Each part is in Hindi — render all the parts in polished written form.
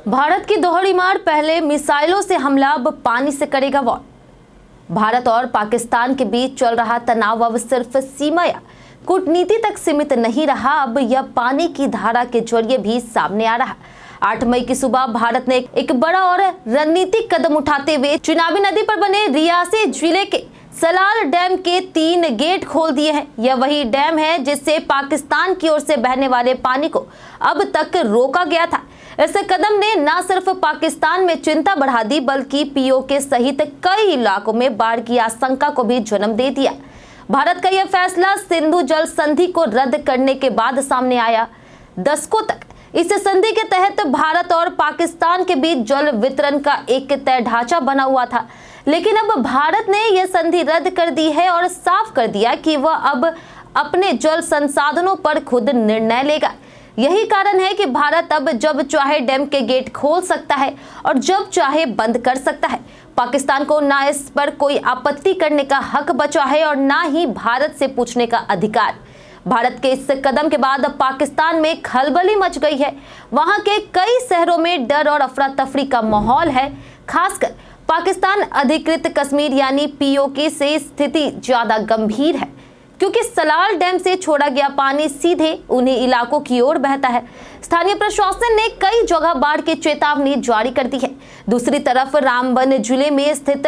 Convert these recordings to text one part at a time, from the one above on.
भारत की दोहरी मार, पहले मिसाइलों से हमला, अब पानी से करेगा वॉर। भारत और पाकिस्तान के बीच चल रहा तनाव अब सिर्फ सीमा या कूटनीति तक सीमित नहीं रहा, अब यह पानी की धारा के जरिए भी सामने आ रहा। 8 मई की सुबह भारत ने एक बड़ा और रणनीतिक कदम उठाते हुए चिनाब नदी पर बने रियासी जिले के सलाल डैम के 3 गेट खोल दिए हैं। यह वही डैम है जिससे पाकिस्तान की ओर से बहने वाले पानी को अब तक रोका गया था। इस कदम ने न सिर्फ पाकिस्तान में चिंता बढ़ा दी, बल्कि पीओके सहित कई इलाकों में बाढ़ की आशंका को भी जन्म दे दिया। भारत का यह फैसला सिंधु जल संधि को रद्द करने के बाद सामने आया। दशकों तक इस संधि के तहत भारत और पाकिस्तान के बीच जल वितरण का एक तय ढांचा बना हुआ था, लेकिन अब भारत ने यह संधि रद्द कर दी है और साफ कर दिया कि वह अब अपने जल संसाधनों पर खुद निर्णय लेगा। यही कारण है कि भारत अब जब चाहे डैम के गेट खोल सकता है और जब चाहे बंद कर सकता है। पाकिस्तान को ना इस पर कोई आपत्ति करने का हक बचा है और ना ही भारत से पूछने का अधिकार। भारत के इस कदम के बाद अब पाकिस्तान में खलबली मच गई है। वहां के कई शहरों में डर और अफरा तफरी का माहौल है। खासकर पाकिस्तान अधिकृत कश्मीर यानी पीओके से स्थिति ज्यादा गंभीर है, क्योंकि सलाल डैम से छोड़ा गया पानी सीधे उन्हीं इलाकों की ओर बहता है। स्थानीय प्रशासन ने कई जगह बाढ़ की चेतावनी जारी कर दी है। दूसरी तरफ रामबन जिले में स्थित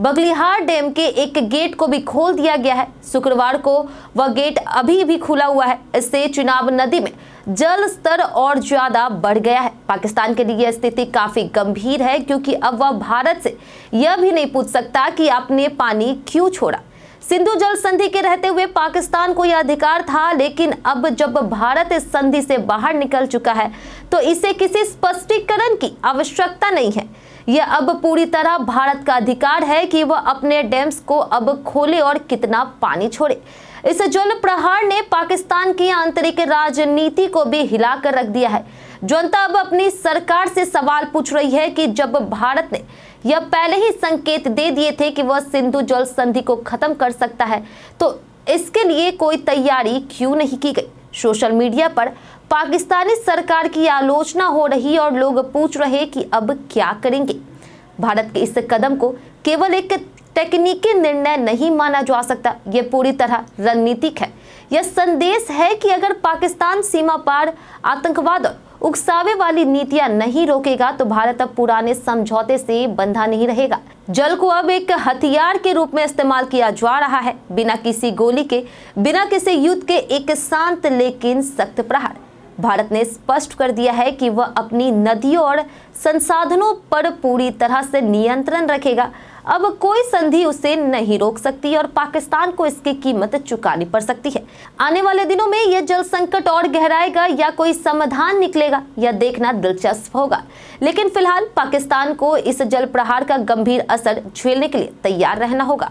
बगलिहार डैम के एक गेट को भी खोल दिया गया है। शुक्रवार को वह गेट अभी भी खुला हुआ है। इससे चिनाब नदी में जल स्तर और ज्यादा बढ़ गया है। पाकिस्तान के लिए यह स्थिति काफी गंभीर है, क्योंकि अब वह भारत से यह भी नहीं पूछ सकता कि आपने पानी क्यों छोड़ा। सिंधु जल संधि के रहते हुए पाकिस्तान को यह अधिकार था, लेकिन अब जब भारत इस संधि से बाहर निकल चुका है तो इसे किसी स्पष्टीकरण की आवश्यकता नहीं है। यह अब पूरी तरह भारत का अधिकार है कि वह अपने डैम्स को अब खोले और कितना पानी छोड़े। इस जल प्रहार ने पाकिस्तान की आंतरिक राजनीति को भी हिलाकर रख दिया है। जनता अब अपनी सरकार से सवाल पूछ रही है कि जब भारत ने यह पहले ही संकेत दे दिए थे कि वह सिंधु जल संधि को खत्म कर सकता है, तो इसके लिए कोई तैयारी क्यों नहीं की गई। सोशल मीडिया पर पाकिस्तानी सरकार की आलोचना हो रही और लोग पूछ रहे कि अब क्या करेंगे। भारत के इस कदम को केवल एक तकनीकी निर्णय नहीं माना जा सकता, यह पूरी तरह रणनीतिक है। यह संदेश है कि अगर पाकिस्तान सीमा पार आतंकवाद और उकसावे वाली नीतियां नहीं रोकेगा तो भारत अब पुराने समझौते से बंधा नहीं रहेगा। जल को अब एक हथियार के रूप में इस्तेमाल किया जा रहा है, बिना किसी गोली के, बिना किसी युद्ध के, एक शांत लेकिन सख्त प्रहार। भारत ने स्पष्ट कर दिया है कि वह अपनी नदियों और संसाधनों पर पूरी तरह से नियंत्रण रखेगा। अब कोई संधि उसे नहीं रोक सकती और पाकिस्तान को इसकी कीमत चुकानी पड़ सकती है। आने वाले दिनों में यह जल संकट और गहराएगा या कोई समाधान निकलेगा, यह देखना दिलचस्प होगा। लेकिन फिलहाल पाकिस्तान को इस जल प्रहार का गंभीर असर झेलने के लिए तैयार रहना होगा।